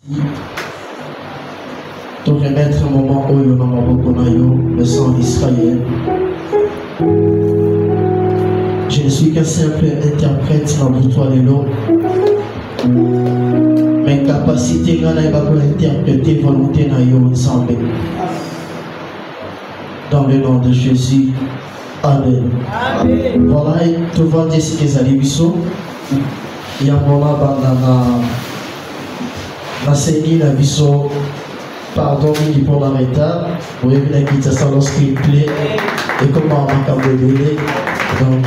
de remettre un moment où il y a le sang d'Israël. Je ne suis qu'un simple interprète dans l'histoire de l'eau. Mes capacités sont interpréter la volonté de ensemble. Dans le nom de Jésus. Amen. Amen. Voilà, tout va dire ce que vous allez voir. Il y a un moment dans série la vision. Pardon, il pour la retard. Vous voyez bien qu'il y a ça lorsqu'il plaît. Et comment on va donner. Donc,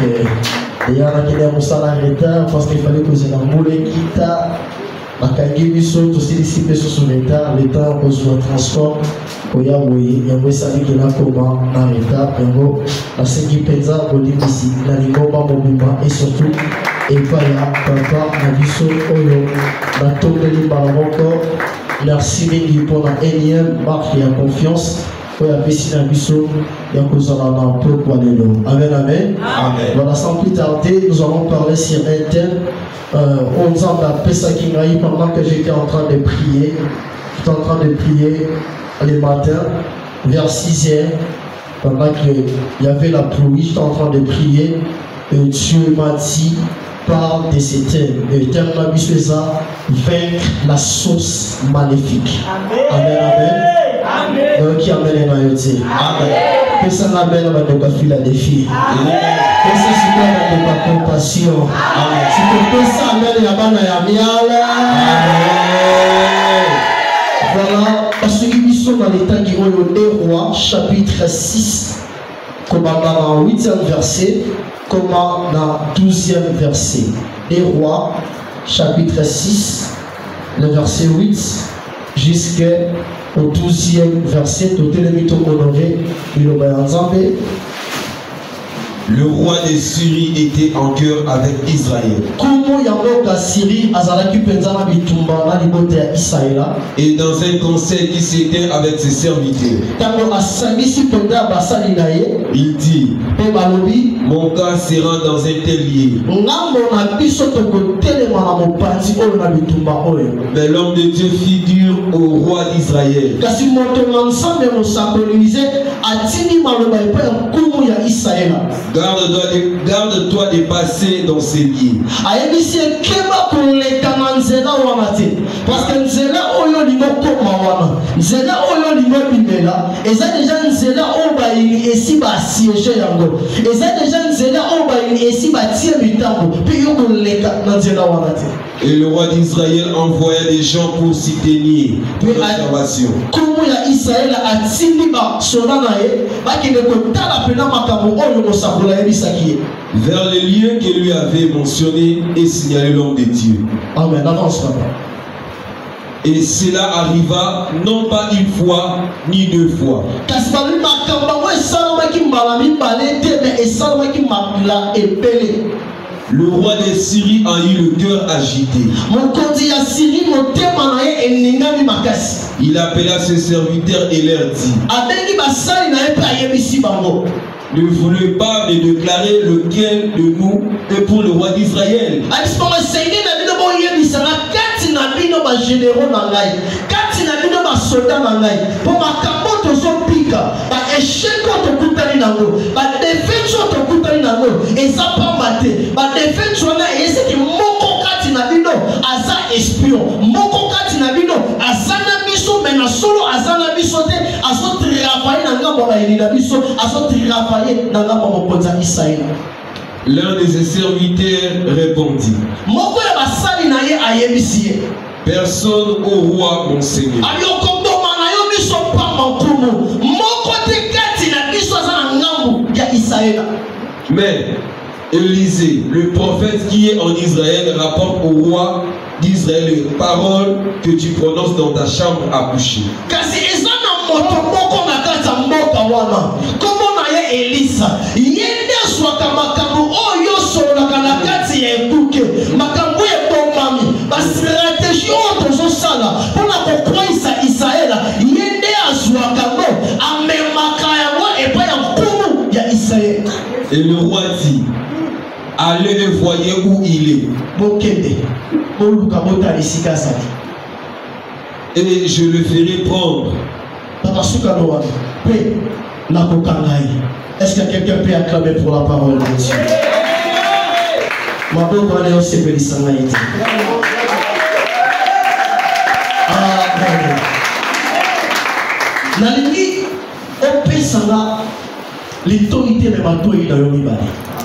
il y a un retard parce qu'il fallait que vous ayez un moulin qui t'a. La Kagimiso, tous ces disciples sur l'État, l'État a besoin de transport. Il y a un salut qui est là comment dans l'État. La série Penza, vous dites ici, la Ligoma Mobima et surtout, et pas là, papa, la viso, Oyo, la tombe de Baramoko, merci pour la énième marque et la confiance. Oui, à Pessin Abisso, il y a cause à la peu pour aller là. Amen, amen. Amen. Voilà, sans plus tarder, nous allons parler sur un thème. 11 ans d'après ça qui m'a eu pendant que j'étais en train de prier. J'étais en train de prier le matin, vers 6 heures, pendant qu'il y avait la pluie, j'étais en train de prier. Et Dieu m'a dit, parle de ces thèmes. Le thème m'a dit, c'est ça, vaincre la source maléfique. Amen, amen. Amen. Amen. Donc, qui amène les maillotiers. Amen. Que ça n'amène pas de fil à défi. Amen. Que ça s'amène de compassion. Amen. Si tu peux ça amène la bande à miala. Amen. Voilà. Parce que nous sommes dans l'état qui ont le 2 Rois, chapitre 6, comme dans le 8e verset, comme dans le 12e verset. 2 Rois, chapitre 6, le verset 8, jusqu'au 12e verset. Le roi de Syrie était en cœur avec Israël. Et dans un conseil qui s'était avec ses serviteurs, il dit, mon cas sera dans un tel lieu. Mais l'homme de Dieu fit dur au roi d'Israël. Garde-toi de passer dans ces lieux. Parce que nzela oyo limoko mawana nzela oyo limobimela eza déjà nzela oyo bayini esi basiege yango eza déjà nzela oyo bayini esi batie mitambo puis yo koleka na nzela wana te. Et le roi d'Israël envoya des gens pour s'y tenir pour l'observation. Comment ya Israël a tindi ba solana ye ba ki ne ko tala pena makambo oyo ko sabola yebisaki vers les lieux que lui avait mentionné et signalé l'homme de Dieu. Amen. Avance papa. Et cela arriva non pas une fois ni 2 fois. Le roi de Syrie a eu le cœur agité. Il appela ses serviteurs et leur dit, ne voulez pas me déclarer lequel de nous est pour le roi d'Israël. L'un de ses serviteurs répondit, personne au roi, mon Seigneur. Mais Élisée, le prophète qui est en Israël, rapporte au roi d'Israël les paroles que tu prononces dans ta chambre à coucher. Et le roi dit, allez et voyez où il est. et je le ferai prendre. Est-ce que quelqu'un peut acclamer pour la parole de Dieu?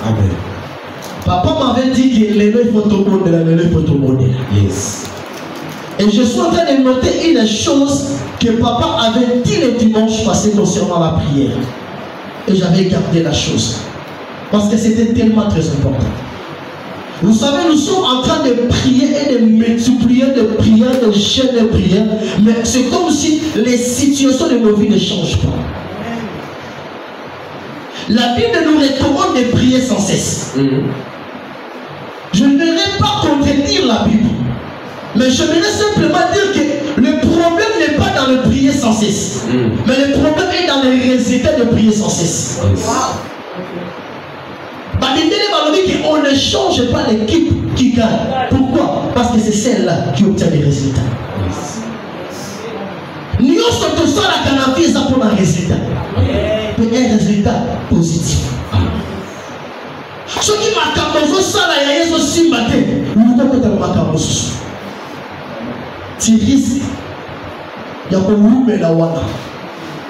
Amen. Papa m'avait dit que les photomodèles. Yes. Et je suis en train de noter une chose que papa avait dit le dimanche passé concernant la prière. Et j'avais gardé la chose. Parce que c'était tellement très important. Vous savez, nous sommes en train de prier et de multiplier de prières, de chaînes de prières. Mais c'est comme si les situations de nos vies ne changent pas. La Bible nous recommande de prier sans cesse. Je ne vais pas contredire la Bible. Mais je voudrais simplement dire que le problème n'est pas dans le prier sans cesse. Mais le problème est dans les résultats de prier sans cesse. On ne change pas l'équipe qui gagne. Pourquoi? Parce que c'est celle-là qui obtient les résultats. Nous sommes tous à la canapé pour un résultat. Un résultat positif. Ce qui m'a capté, c'est que aussi matin. Tu risques. Il y a un la wana.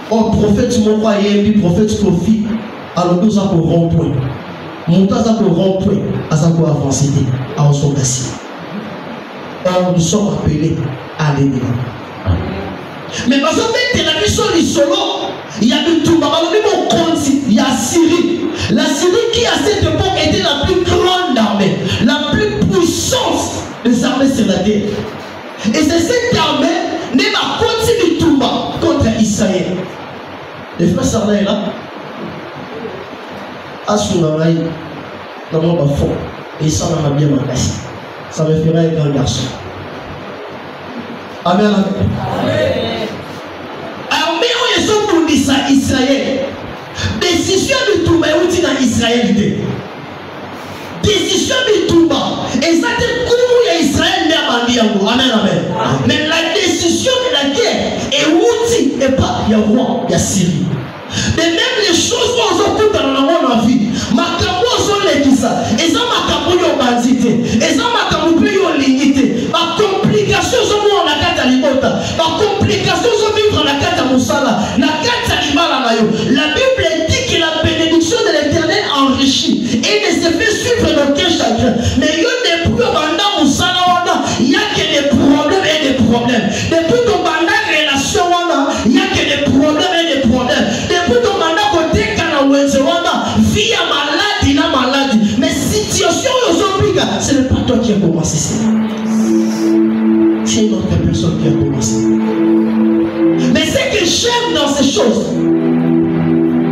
Oh, prophète, mon croyait, puis prophète Kofi, alors nous avons rond-point. Montage à rond-point, à avancer, à son gassi. Or, nous sommes appelés à l'aider. Mais parce que la mission du solo, il y a du tout. Il y a Syrie. La Syrie qui à cette époque était la plus grande armée, la plus puissante des armées sur la terre. Et c'est cette armée qui va continuer tout contre Israël. Les frères Sarnaï là, Asounaï, dans mon bas fond, et ça m'a bien magassé. Ça me ferait un grand garçon. Amen. Alors, mais on est sur pour Israël. Décision du Touma est outil dans Israël. Décision du Touma. Et ça te couvre Israël n'est pas Amen, amen. Mais la décision de la guerre est outil et pas il y a roi, il y a Syrie. De même les choses qu'on a dans le monde en vie. Ma capo sont les qui ça. Et ça ma capo yo bandité. Et ça ma capo yo limité. Ma complication sont moi la carte à l'imota. Ma complication sont vivre la carte à Moussala. La carte à l'imala nayo. La Bible dit que la bénédiction de l'Éternel enrichit et ne se fait suivre d'aucun chagrin. Mais il y a des problèmes dans Moussala, il y a que des problèmes et des problèmes. Depuis ton mandat relation, il y a que des problèmes et des problèmes. Depuis ton mandat côté vie à maladie, na maladie. Mais situation ce n'est pas toi qui as commencé ça. C'est une autre personne qui a commencé. Mais ce que j'aime dans ces choses,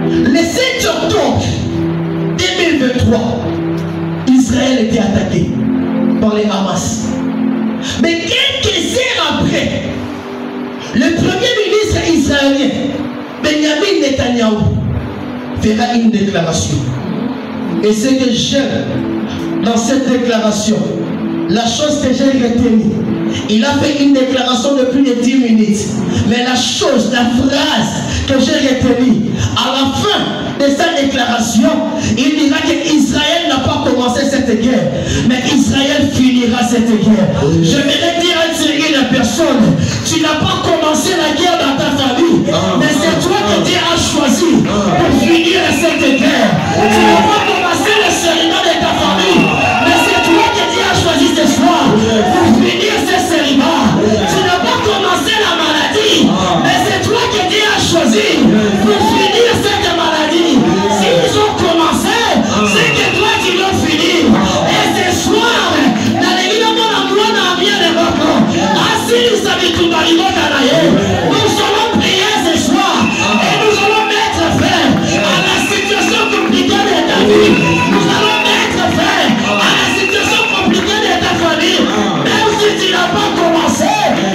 le 7 octobre 2023, Israël était attaqué par les Hamas. Mais quelques heures après, le premier ministre israélien, Benjamin Netanyahu, fera une déclaration. Et ce que j'aime dans cette déclaration, la chose que j'ai retenue, il a fait une déclaration de plus de 10 minutes. Mais la chose, la phrase que j'ai retenue, à la fin de sa déclaration, il dira que Israël n'a pas commencé cette guerre, mais Israël finira cette guerre. Je vais dire à une série de personnes, tu n'as pas commencé la guerre dans ta famille, mais c'est toi que Dieu a choisi pour finir cette guerre. Tu n'as pas commencé le cérémonie de ta famille, mais c'est toi que Dieu a choisi ce soir pour finir ce cérémonie. Tu n'as pas commencé la maladie, mais c'est toi que Dieu a choisi pour finir cette maladie. S'ils ont commencé, c'est que toi tu dois finir. Et ce soir, dans l'église de mon amour, on a bien les bâtons. Assis, nous savons tout dans nous allons prier ce soir et nous allons mettre fin à la situation compliquée de ta vie. Nous allons mettre fin à la situation compliquée de ta famille. Même si tu n'as pas commencé,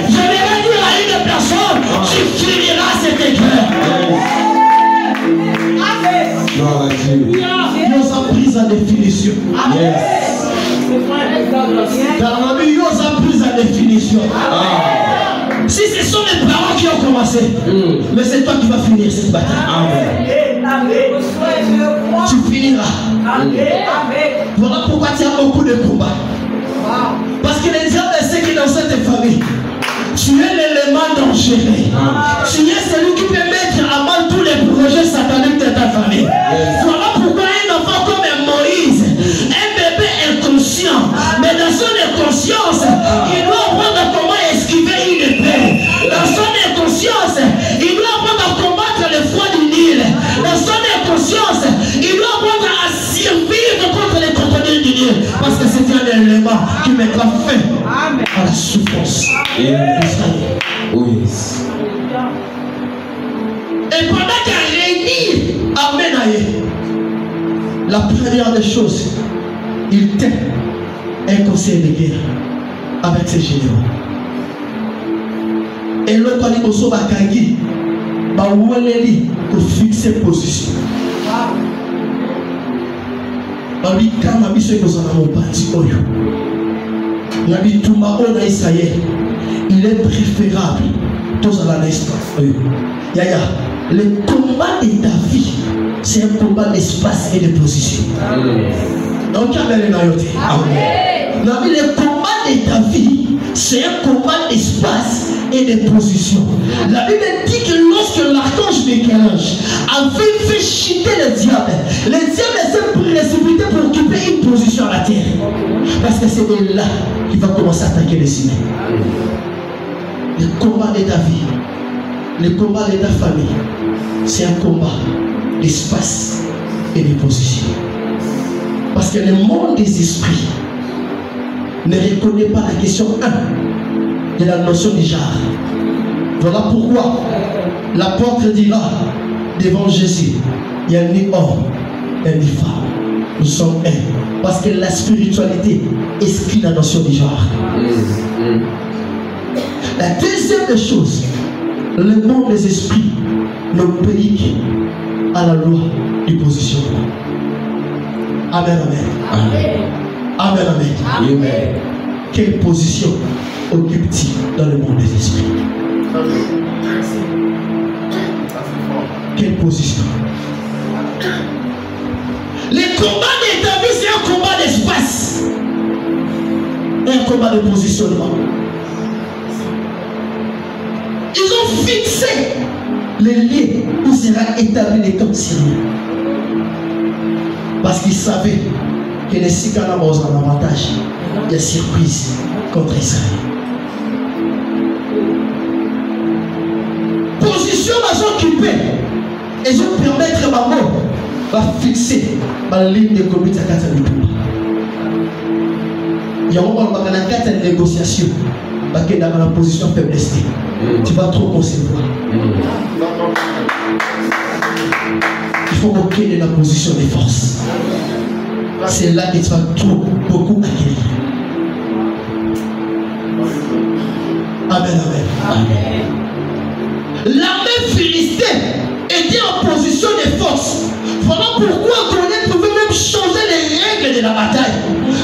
je vais dire à une personne, tu finiras cette guerre. Nous avons pris sa définition. Dans la vie, nous avons pris sa définition. Si c'est commencé, mais c'est toi qui vas finir cette bataille. Tu finiras. Voilà pourquoi tu as beaucoup de combats. Parce que les diables sait que dans cette famille, tu es l'élément dangereux. Tu es celui qui peut mettre à mal tous les projets sataniques de ta famille. Voilà pourquoi un enfant comme Moïse, un bébé inconscient, mais dans son inconscience, il doit apprendre comment esquiver une épée. Dans son inconscience, il doit apprendre à combattre le froid du Nil. Dans son inconscience, il doit apprendre à survivre contre les crocodiles du Nil. Parce que c'est un élément qui mettra fin à la souffrance. Oui. Et pendant qu'elle réunit Amen, la première des choses, il tient un conseil de guerre avec ses généraux. Et l'autre dit aussi Bakagi, Baweleli, pour fixer position. Babi kama biso ko zana mo parti oyo. Nabi Touma on a Israël. Il est préférable tous à l'instant. Yaya, le combat de ta vie, c'est un combat d'espace et de position. Donc, le combat de ta vie, c'est un combat d'espace et de position. La Bible dit que lorsque l'archange Michel-Ange avait fait chuter le diable s'est précipité pour occuper une position à la terre. Parce que c'est là qu'il va commencer à attaquer les humains. Le combat de ta vie, le combat de ta famille, c'est un combat d'espace et de position. Parce que le monde des esprits ne reconnaît pas la question 1 de la notion du genre. Voilà pourquoi l'apôtre dira devant Jésus, il n'y a ni homme ni femme. Nous sommes un. Parce que la spiritualité exclut la notion du genre. La deuxième des choses, le monde des esprits n'obéit à la loi du positionnement. Amen, amen. Amen, amen. Amen. Quelle position occupe-t-il dans le monde des esprits? Quelle position? Le combat de ta vie, c'est un combat d'espace et un combat de positionnement. Ils ont fixé les lieux où sera établi le camp syrien. Parce qu'ils savaient que les Sikana ont un avantage. Il y a surprise contre Israël. Position va s'occuper. Et je vais permettre ma mort va fixer ma ligne de conduite à 4 minutes. Il y a un moment où il y a 4 négociations. Parce que dans la position faiblesse, tu vas trop concevoir. Il faut manquer de la position de force. C'est là que tu vas beaucoup acquérir. Amen, amen. Amen. L'armée philistine était en position de force. Voilà pourquoi Goliath pouvait même changer les règles de la bataille.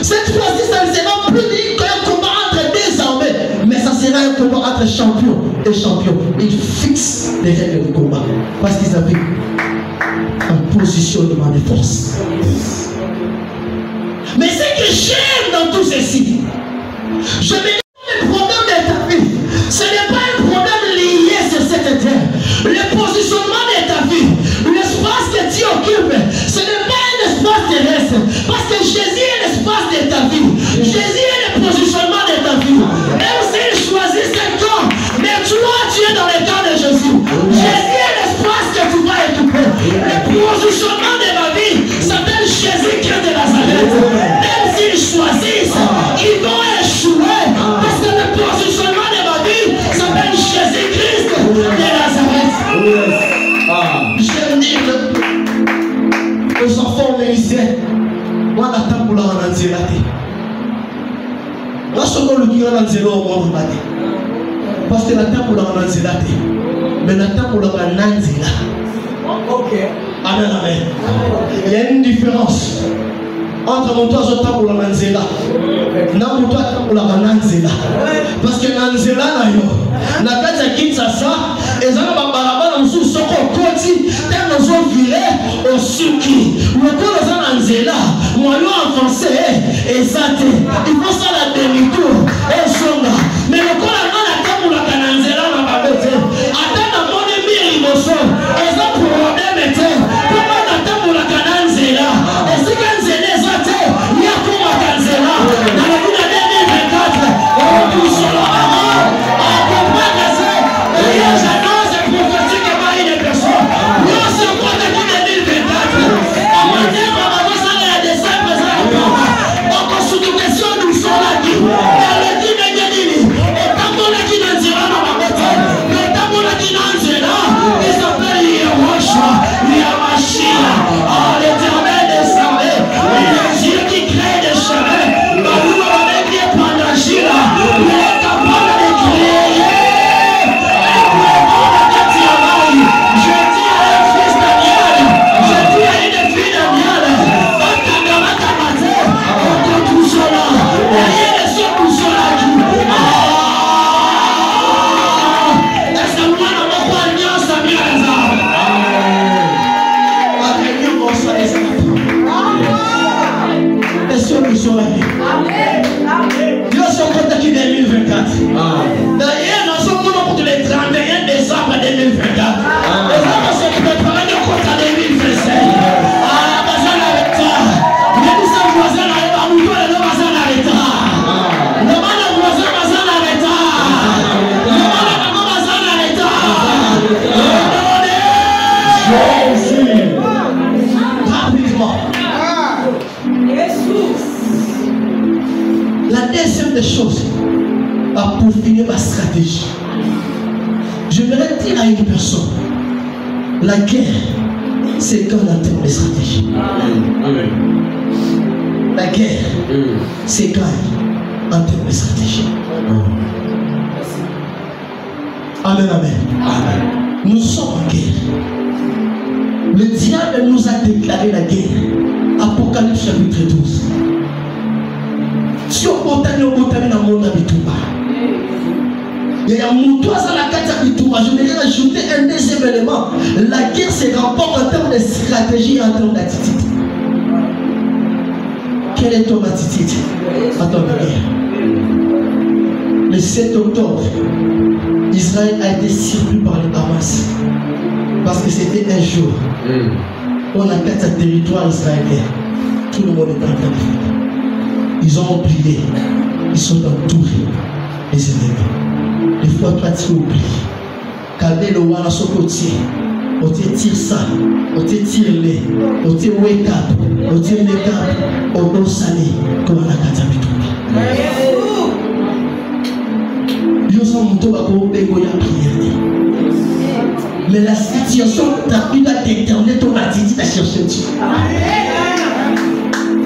Cette fois-ci, ça ne sera plus qu'un combat entre deux armées, mais ça sera un combat entre champion et champion. Ils fixent les règles du combat parce qu'ils avaient un positionnement de force. Mais ce que j'aime dans tout ceci, je me dis le problème de ta vie, ce n'est pas un problème lié sur cette terre. Le positionnement de ta vie, l'espace que tu occupes, ce n'est pas un espace terrestre. Parce que Jésus est l'espace de ta vie. Jésus est le positionnement de ta vie. Même s'il choisit 5 ans, mais toi tu es dans le camp de Jésus. Jésus est l'espace que tu vas occuper. Le positionnement de ma vie s'appelle Jésus-Christ de Nazareth. Même s'ils choisissent, ils vont échouer. Parce que le positionnement de ma vie s'appelle Jésus-Christ de Nazareth. J'aime dire aux enfants méniciens, moi n'attends pour la renanzela. Moi je suis le renanzela au monde. Parce que n'attends pour la renanzela. Mais n'attends pour la renanzela. Ok. Amen, amen. Il y a une différence entre mon toit je pour la nanzela. Non, mon toit pour la nanzela. Parce que nanzela na yo. Na kati ya Kinshasa, Et ça va barabara nous sous soko koti, tant nous ont viré au suki. Le corps nous a nzela, moi l'on avancé et ça il faut ça la demi-tour et songa. Mais le corps a la table la cananzela na babete. Attends mon miri moso, et ça pour problème était. Comment la table la cananzela? Et si canzela ça il y a comme la canzela. Dans la vie de 2024, on pousse sur la maman, on peut pas casser. Et j'annonce prophétiquement une personne. Nous sommes pour la vie de 2024. À mon dieu, on va ça la décembre, ça la porte. On consulte question nous sommes là qui. Dans le dit de Guédini, et tant qu'on a qui dans Zira, dans ma côté, mais tant qu'on a qui dans Zira, il s'appelle Yehoshua, Yamashia. Oh, l'Éternel des armées, le Dieu qui crée des chemins. Nous avons qui est pendant Gira, il est capable de créer. Je dis à un fils Daniel, je dis à une fille Daniel, on tout cela, rien ne soit tout cela qui. Est-ce que moi, on va pas bien s'amener à les arbres? Est-ce que nous sommes là? Dieu se compte qui 2024. D'ailleurs, nous sommes pour les 31 décembre 2024. Les hommes se préparent de compte à 2025. Ah, bazar l'arrêta. Mais nous sommes voisins à nous, toi, les voisins l'arrêta. Le mal au voisin, bazar l'arrêta. Le mal à maman, bazar l'arrêta. Jésus. Rapidement. La deuxième des choses, pour finir ma stratégie, je voudrais dire à une personne, la guerre, c'est quand en termes de stratégie. La guerre, c'est quand en termes de stratégie. Amen, amen. Nous sommes en guerre. Le diable nous a déclaré la guerre. Apocalypse chapitre 12. Si on continue dans le monde habituel, il y a un mouton à la carte habituelle. Je vais rajouter un deuxième élément. La guerre se rapporte en termes de stratégie et en termes d'attitude. Quelle est ton attitude en temps de guerre? Le 7 octobre, Israël a été surpris par le Hamas. Parce que c'était un jour. On a quatre territoires israéliens. Tout le monde est en train de fuir. Ils ont oublié. Ils sont entourés. Les ennemis. Des fois, toi, tu oublies. Calmer le wala sur le côté. On te tire ça. On te tire les. On te wake up. On te make up. On te salé. Comme on a quatre habitudes. Ils ont monté à la prière. Mais la situation t'a pu déterminer ton attitude à chercher Dieu.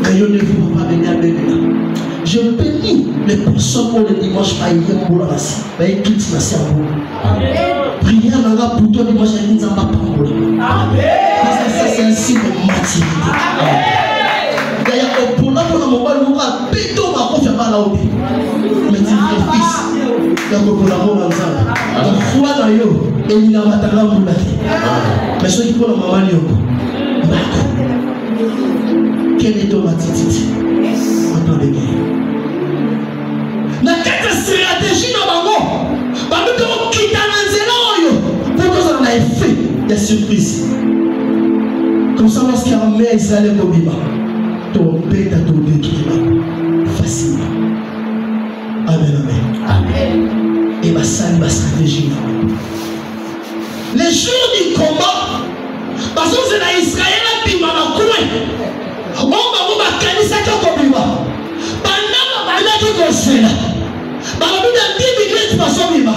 Mais je ne veux pas venir avec nous. Je bénis les personnes pour le dimanche par hier pour la race. Mais tout est passé à vous. Prière là pour toi dimanche à l'île Zamba Pambola. Parce que ça c'est un signe de maturité. D'ailleurs, au Pona pour le moment, nous avons béto ma confiance à la haute. Mais tu es fils. Donc pour la mort en Zamba. On foi dans yo. Et il n'a pas de l'amour. Mais ceux qui font la maman Yoko. Quelle est ton attitude en temps de guerre? La quête stratégie dans ma mort. Parce que nous quittons l'anzela. Pour nous en a fait des surprises. Comme ça, lorsqu'il y a un mère Israël au Biba, ton père t'a tout détruit facilement. Amen, amen. Et ma salle, ma stratégie. Les jours du combat, parce que c'est dans Israël qui m'a couru. On va canaliser comme Biba. Pendant que je suis là, pendant 10 minutes, par son Biba.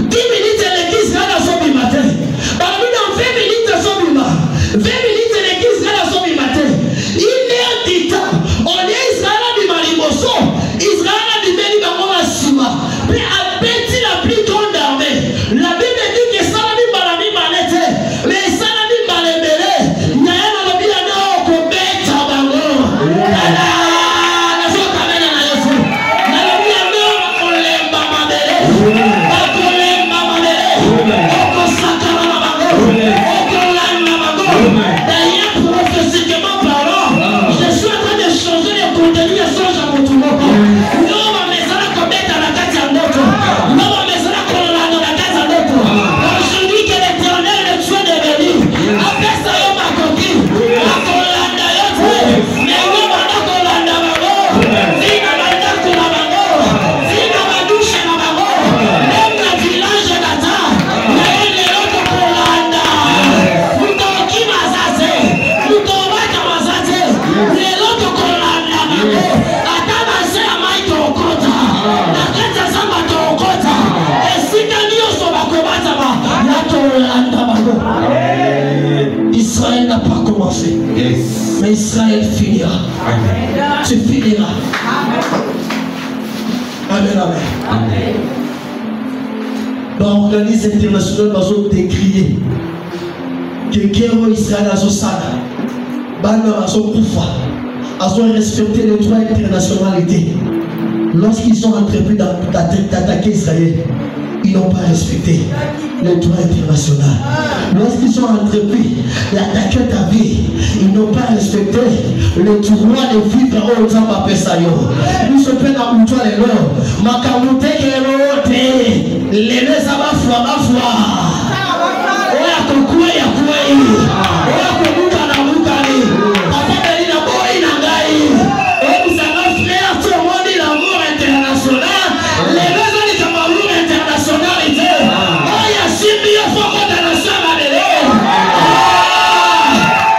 10 minutes, l'église là dans son matin. Pendant 20 minutes, dans son Biba. 20 minutes, l'église là dans son matin. Il est dit on est Israël du Marimoso. Israël du Mélibamon à Sima. Mais à petit la plus grande armée. La Bible dit que ça n'a pas la vie malette. Mais ça n'a pas la mêlée. Il y a un homme qui a dit qu'on bête à Bango. La joie quand même à la joie. La vie à l'homme, on l'aime pas ma mêlée. Israël n'a pas commencé. Mais Israël finira. Tu finiras. Amen, amen. L'organisme international va se décrier que Kéro Israël a son sana. Bana a son koufa. A son respecté les droits internationalité. Lorsqu'ils ont entrepris d'attaquer Israël, ils n'ont pas respecté le droit international. Lorsqu'ils ont entrepris d'attaquer ta vie, ils n'ont pas respecté le droit de vivre au Zamba Pesayo. Nous sommes à Moutoua les lots. Makamoute Kerote. Les deux ça va foi. Oya kokue ya kue. Oya komuka na mukani. Papa Belina boy na ngai. Oya musanga frère tout le monde l'amour international. Les deux ont dit l'amour internationalité. Oya simbi au fond de la salle de l'eau.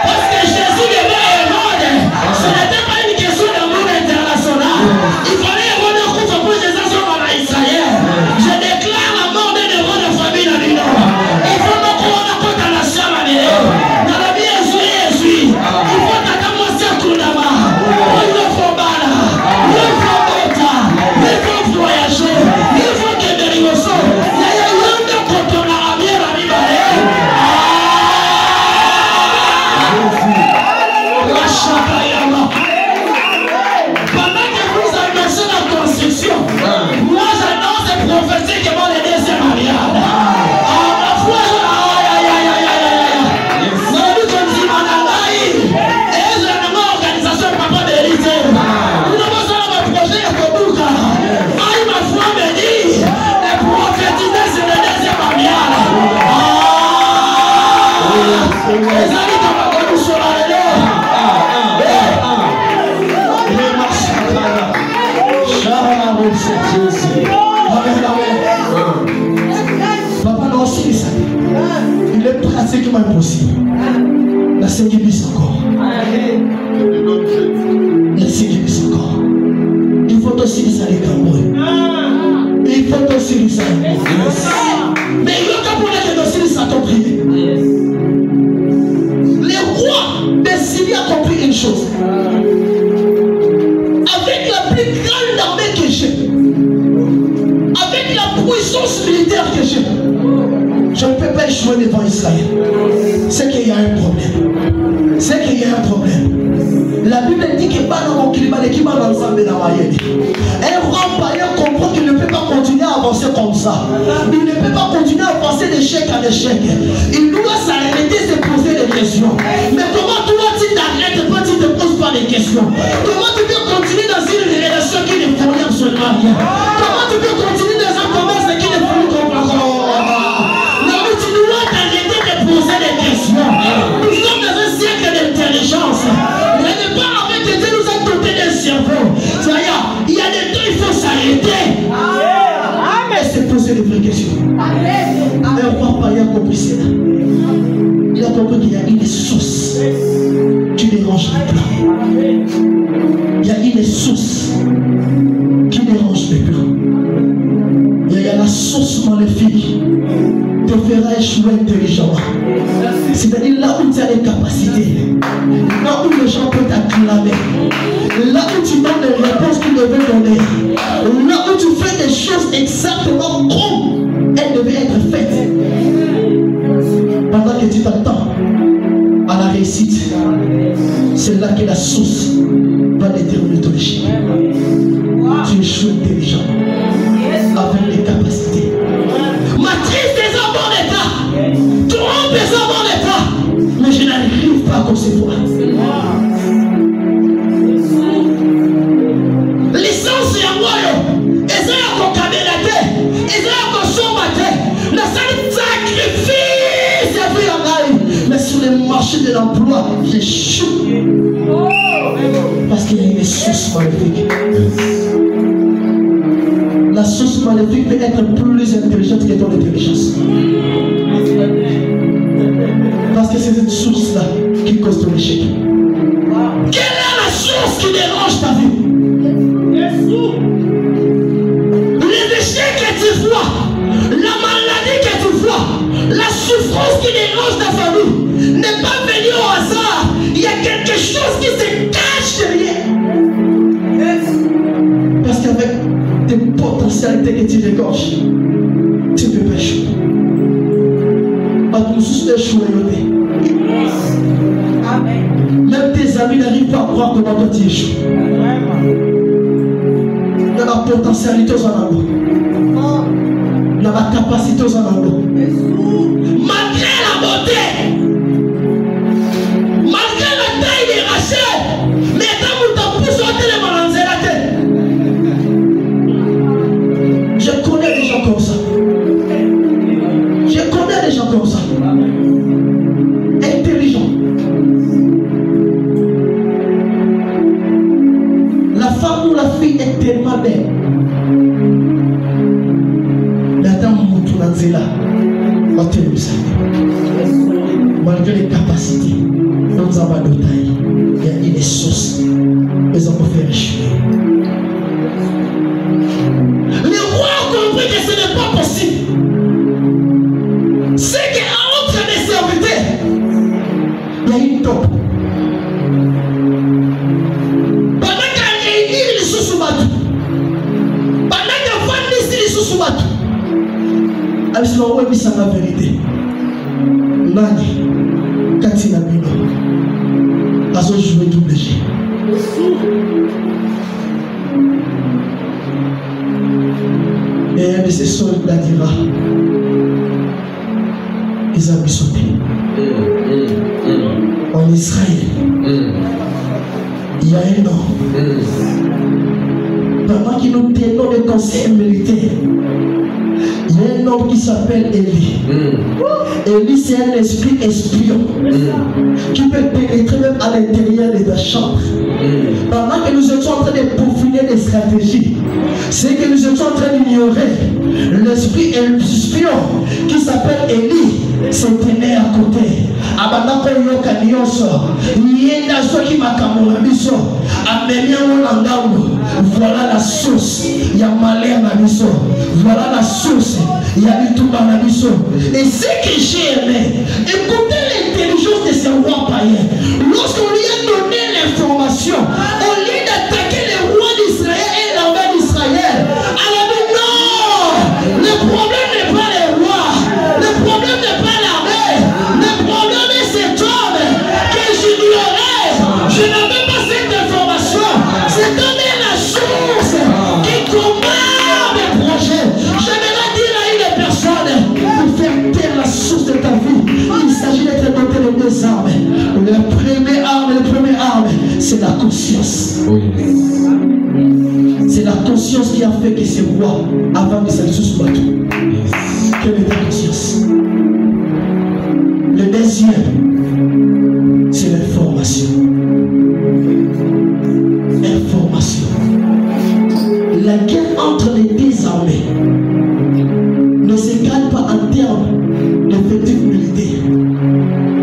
Parce que Jésus devait Hérode. Ce n'était pas une question d'amour international. Il fallait Hérode pour Jésus sur Israël. Je déclare la mort de Hérode de famille dans le nord. Il faut me croire contre la salle de l'eau. Dans la vie, Jésus. Il faut t'attendre à ce coup-là. Il faut bala. Il faut bota. Il faut voyager. Il faut que des rigosos. Il y a un de contre la rabière à l'Ibaré. La chapayama. Pendant que vous annoncez la construction, moi j'annonce et prophétiquement les deuxièmes mariages. La foi, nous continuons à l'analyse. Et je n'ai pas organisation papa d'élite. Nous avons ça dans mon projet à Kobuka. Ma foi me dit, et prophétiser sur les deuxièmes mariages. Les amis de ma gueule sur la papa non aussi ça. Il est pratiquement impossible. La cinquième bis encore. La cinquième bis encore. Il faut aussi ça les Cameroun. Il faut aussi ça. Mais il y a qu'à pour les aussi ça compris. Les rois de Syrie ont compris une chose. Avec la plus grande armée que j'ai, avec la puissance militaire que j'ai, je ne peux pas échouer devant Israël. C'est qu'il y a un problème. C'est qu'il y a un problème. La Bible dit que un grand païen comprend qu'il ne peut pas continuer à avancer comme ça. Il ne peut pas continuer à avancer d'échec en échec. Il doit s'arrêter, se poser des questions. Mais comment toi tu t'arrêtes pas, tu ne te poses pas des questions? Comment tu peux continuer dans une relation qui ne fournit absolument rien? Comment tu peux continuer dans un commerce qui ne fournit pas rien? Non, mais tu dois t'arrêter de poser des questions. Nous sommes dans un siècle d'intelligence. Il n'est pas avec Dieu nous a doté d'un cerveau. C'est-à-dire, il y a des temps, il faut s'arrêter. Et se poser des vraies questions. Un roi païen a compris cela. Il a compris qu'il y a une source qui dérange les plans. Il y a une source qui dérange les plans. Il y a la source maléfique te fera échouer intelligemment. C'est-à-dire là où tu as les capacités, là où les gens peuvent t'acclamer, là où tu donnes les réponses qu'ils devaient donner, là où tu fais des choses exactement comme elles devaient être faites. Pendant que tu t'attends à la réussite, c'est là que la source va déterminer ton échec. Tu échoues intelligemment, avec les capacités. Matrice des hommes en état, trompe des hommes en état, mais je n'arrive pas à concevoir. Licence et amoyo, et ça y a qu'on camératé, et ça y a qu'on sommaté, le seul sacrifice est pris en aïe. Mais sur le marché de l'emploi, j'échoue. Parce qu'il y a une source maléfique. La source maléfique peut être plus intelligente que ton intelligence. Parce que c'est cette source-là qui cause ton échec. Quelle est la source qui dérange ta vie? Les échecs que tu vois, la maladie que tu vois, la souffrance que tu regorges, tu ne peux pas échouer. Pas tous échouer. Même tes amis n'arrivent pas à croire comment toi tu échoues. Dans la potentialité aux analogues. Dans la capacité aux analogues. Malgré la beauté, malgré la taille des rachets, mais quand vous t'en poussez au téléphone, je connais des gens comme ça. Je connais des gens comme ça. Intelligents. La femme ou la fille est tellement belle. Là, malgré les capacités, nous avons de taille. Il y a des sources. Ils ont fait échouer. Les rois ont compris que ce n'est pas possible. C'est qu'entre les serviteurs, il y a une top. Pendant qu'elle réunit les sous-sous-bateaux, pendant qu'elle vend les sous-sous-bateaux, elle se voit oui, c'est la vérité. Nani, Katina Bino, Azo joué double G. Et un de ses soldats dira, ils ont sauté. En Israël, il y a un an, pendant qu'ils nous tenons des conseils militaires, il y a un homme qui s'appelle Élie. Élie, c'est un esprit espion qui peut pénétrer même à l'intérieur de ta chambre. Pendant que nous étions en train de peaufiner des stratégies, c'est que nous étions en train d'ignorer l'esprit espion qui s'appelle Élie. C'était né à côté. Abandako yoka nyonso. Yenda soki makambo na biso. Amemia molangango. Voilà la source. Ya malheur na biso. Voilà la source. Ya bitumba na biso. Et ce que j'ai aimé, écoutez l'intelligence de ces rois païens. Lorsqu'on lui a donné l'information, au lieu d'attaquer les rois d'Israël et l'armée d'Israël, elle a dit non, le problème n'est pas les rois, le problème n'est pas l'armée, le problème est cet homme que j'ignorais. Je n'avais pas cette information. Cet homme est la source qui commande mes projets. J'aimerais dire à une personne pour faire taire la source de ta vie, il s'agit d'être doté de deux armes. La première arme, c'est la conscience. C'est la conscience qui a fait que ces rois, avant de s'être sous ce bateau, quelle est ta conscience? Le deuxième, c'est l'information. Information. La guerre entre les deux armées ne se gagne pas en termes d'effectifs militaires,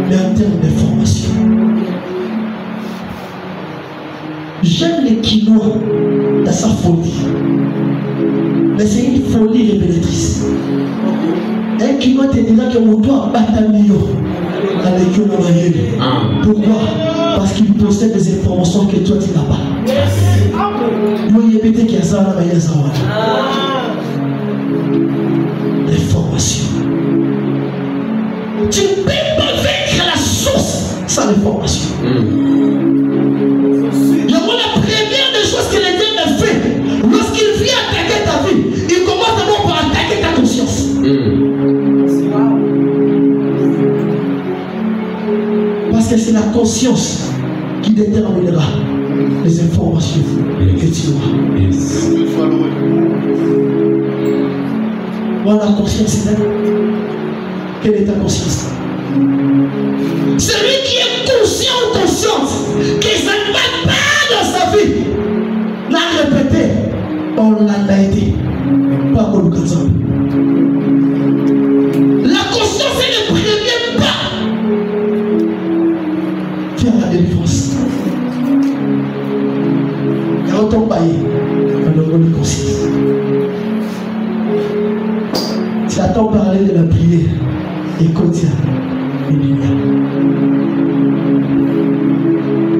mais en termes d'information. J'aime le quinoa dans sa folie, mais c'est une folie révélatrice. Un quinoa te dira que mon doigt bat un million avec une moyenne. Pourquoi? Parce qu'il possède des informations que toi tu n'as pas. L'information. Tu ne peux pas vaincre la source sans l'information. La première des choses que le diable fait, lorsqu'il vient attaquer ta vie, il commence d'abord par attaquer ta conscience. Parce que c'est la conscience qui déterminera les informations que tu auras. Voilà la conscience. Quelle est ta conscience? Celui qui est conscient ou consciente que ça ne va pas dans sa vie l'a répété, on l'a aidé. Pas pour le cas. La conscience est le premier pas vers la délivrance. Il y a autant baillé dans le monde de conscience. Si attends parler de la prière, écoute,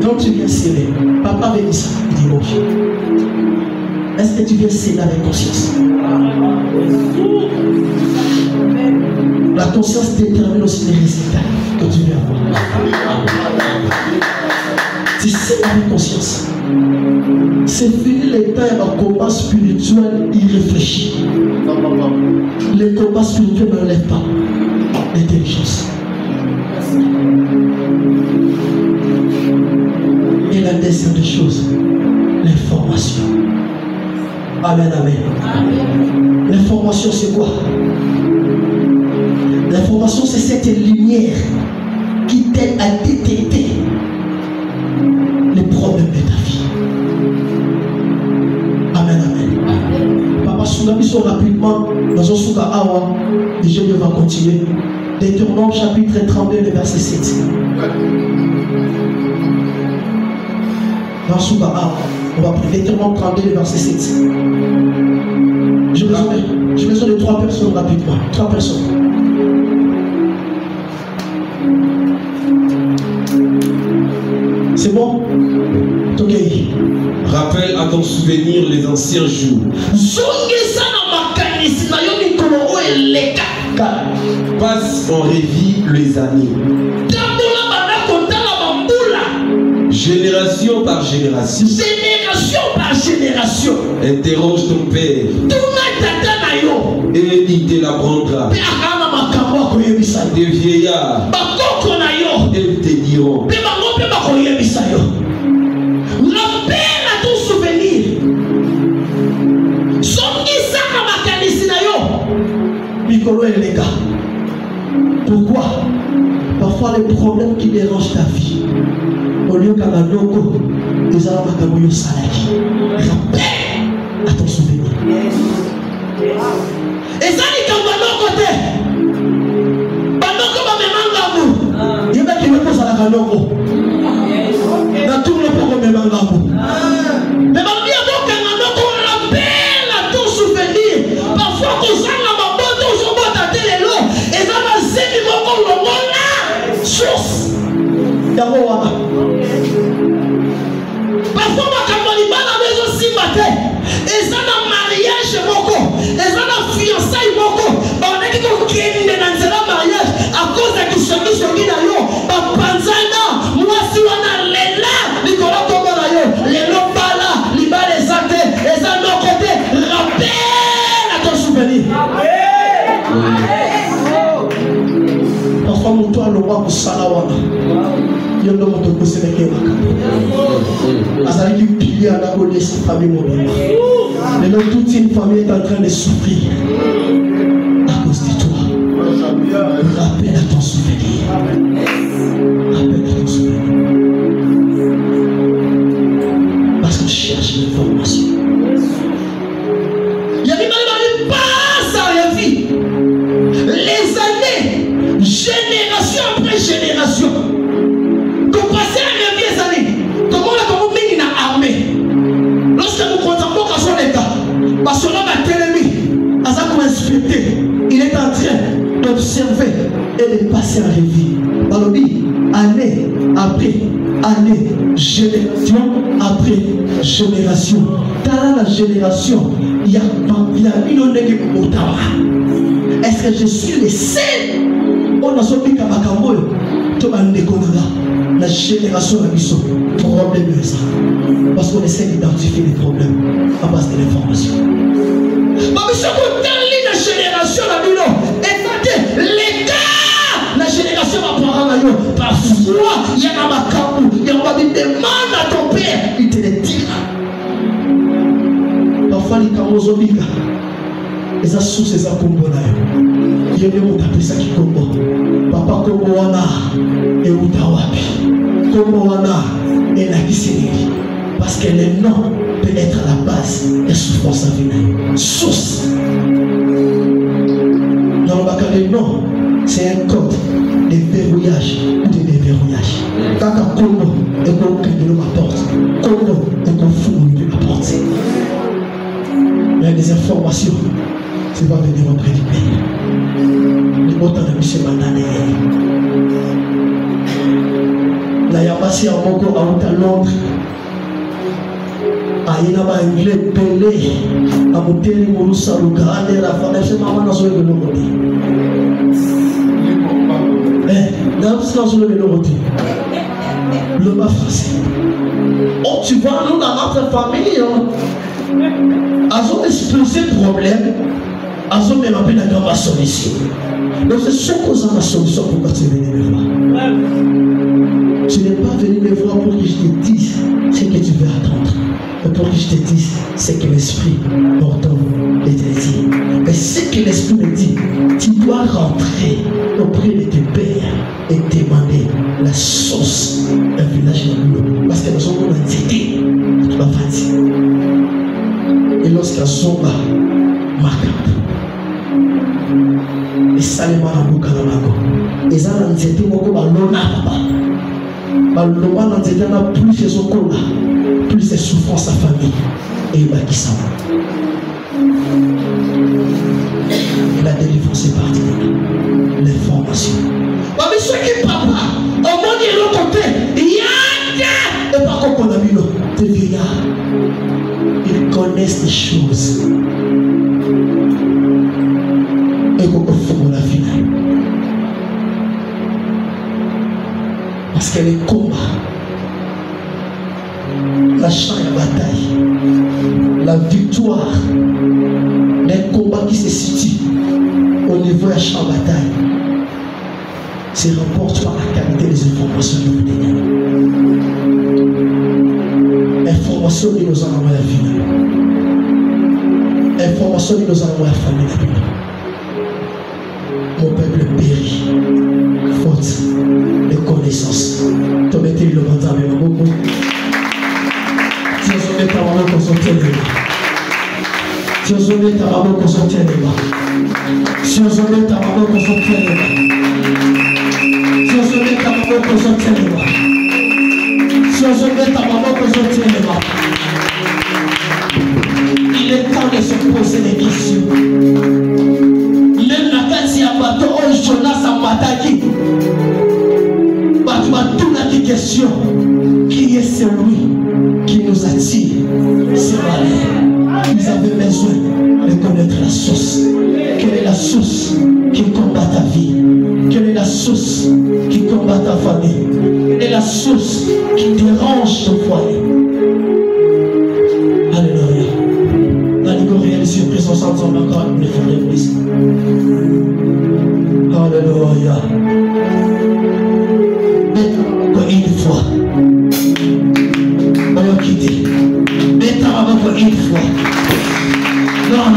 quand tu viens serrer, papa avait dit ça dimanche. Est-ce que tu viens céder avec conscience? La conscience détermine aussi les résultats que tu viens avoir. Tu cèdes avec conscience. C'est fini les temps d'un combat spirituel irréfléchi. Les combats spirituels ne lèvent pas l'intelligence. Et la deuxième des choses, l'information. Amen, amen. L'information, c'est quoi? L'information, c'est cette lumière qui t'aide à détecter les problèmes de ta vie. Amen, amen. Papa Sounami, sont rapidement dans un souka awa. Déjà, Dieu va continuer. Deutéronome chapitre 32, le verset 7. Dans souka awa, on va prendre Deutéronome 32, le verset 7. J'ai besoin de 3 personnes rapidement. 3 personnes. C'est bon? Ok. Rappelle à ton souvenir les anciens jours. Passe en revue les années. Génération par génération. Génération par génération. Interroge ton père. Et il te l'apprendra. Des vieillards. Ils te diront. Rappelle à ton souvenir. Pourquoi? Parfois les problèmes qui dérangent ta vie, au lieu qu'à la loco, ils ont un salaki. Rappelle à ton souvenir. Et ça dit qu'à mon côté, Banoko va me mangabu. Il y a qui me pose à la Banoko. Na tout le monde me mangabu. Mais ma vie a donc un Banoko rappelle à ton souvenir. Parfois, qu'on s'en a ma bonne, on s'en va tâter les lots. Et ça va s'aimer mon corps, là. Source. D'abord, parfois, ma campagne, ma maison si matin. Et ça, dans mariage, mon corps. Et ça, dans fiançailles, mon corps. On a dit qu'on crée une mariage à cause de qui soki na yo. Panzana, moi si on a lela, Nicolas Tomola yo. Les lots pas là, liba les actes. Et ça, de notre côté, rappelle à ton souvenir. Parfois, mon toit, le roi, pour Salawana. Il y a un homme qui se met à la famille. Il pilier à la côté de sa famille. Maintenant, toute une famille est en train de souffrir à cause de toi. Rappelle à ton souvenir. Rappelle à ton souvenir. Parce qu'on cherche l'information. Il y a des malades qui passent à la vie. Les années, génération après génération. Qu'on passait à la vie les années. Comment on a mis une armée. Lorsque nous contemplons qu'à son état, parce qu'on a l'ennemi, à ça qu'on inspecté, il est en train d'observer et de passer en revue. Année après année, génération après génération. Dans la génération, il y a une autre qui est. Est-ce que je suis le seul? On a sorti Kamakambo, tout le monde la génération de l'Abisso, problème de ça. Parce qu'on essaie d'identifier les problèmes à base de l'information. Mais monsieur, quand la génération de l'Abisso, écoutez, les gars, la génération va prendre un avion. Parfois, il y a un macabou, il y a un demande à ton père, il te le dira. Parfois, les camozobika, les assos, les akombona. Il y a des mots d'après ça qui combo. Papa Kombo wana et Utawapi. Kombo wana et la Kisineri. Parce que le nom peut être à la base des souffrances à venir. Source. Dans le bac le nom, c'est un code de verrouillage ou de déverrouillage. Kaka Kombo et Kombo qui nous apporte. Kombo et Kombo nous apporte. Il y a des informations. Tu vas venir auprès du Père. Le montant de M. Manane. La Yamasi à Mogo à Londres. À il a un anglais pelé, à Mouteli Mouroussa, le grande et la femme, je sais maman dans ce que l'on dit. Dans ce que l'on dit, le bas français. Oh, tu vois, nous dans notre famille, elles ont explosé le problème, elles ont même appelé la grande solution. Donc c'est ce qu'on a la solution pour tu es venu me voir. Tu n'es pas venu me voir pour que je te dise ce que tu veux attendre, mais pour que je te dise ce que l'Esprit m'entend et te dit. Mais ce que l'Esprit me dit, tu dois rentrer auprès de tes pères et demander la source d'un village de l'eau. Parce que nous sommes dans l'entité, tu vas faire. Et lorsqu'ils sont là, marquant. Et Salima na buka na mako. Et ça na nzete moko ba lona papa. Ba loma na nzete na plus de sokola, plus de souffrance à famille et ba kisa. Et la délivrance est partie. L'information. Ba mais ce qui papa, au monde de l'autre côté, yaka et par contre on a mis l'eau. Des vieillards, ils connaissent des choses. Et qu'on peut la finale. Parce que les combats, la champ de bataille, la victoire, les combats qui se situent au niveau de la champ de bataille, se remportent par la qualité des informations que vous donnez. Information qui nous envoie la finale. Information qui nous envoie la famille. Mon peuple périt, faute de connaissances. Tu mettez le ventre avec beaucoup. Tu as ta maman qu'on sortait les mains. Tu as ta maman qu'on sortait les mains. Tu as ta maman qu'on sortait les mains. Tu as ta maman qu'on sortait les mains. Tu as ta maman qu'on sortait les mains. Il est temps de se poser des questions. Même la case ya bateau au Jonas en Mataki. Bateau a tout la question. Qui est celui qui nous attire? C'est vrai. Vous avez besoin de connaître la source. Quelle est la source qui combat ta vie? Quelle est la source qui combat ta famille? Quelle est la source qui dérange ton foyer? Alléluia. L'allégorie est surprise, on s'entend encore une fois de plus. Alléluia. Mais une fois, on va quitter. Mais t'as encore une fois. Non.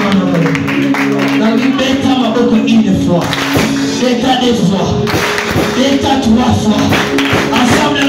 Dans le mais t'as encore une fois. Mais t'as deux fois. Mais t'as trois fois. Ensemble,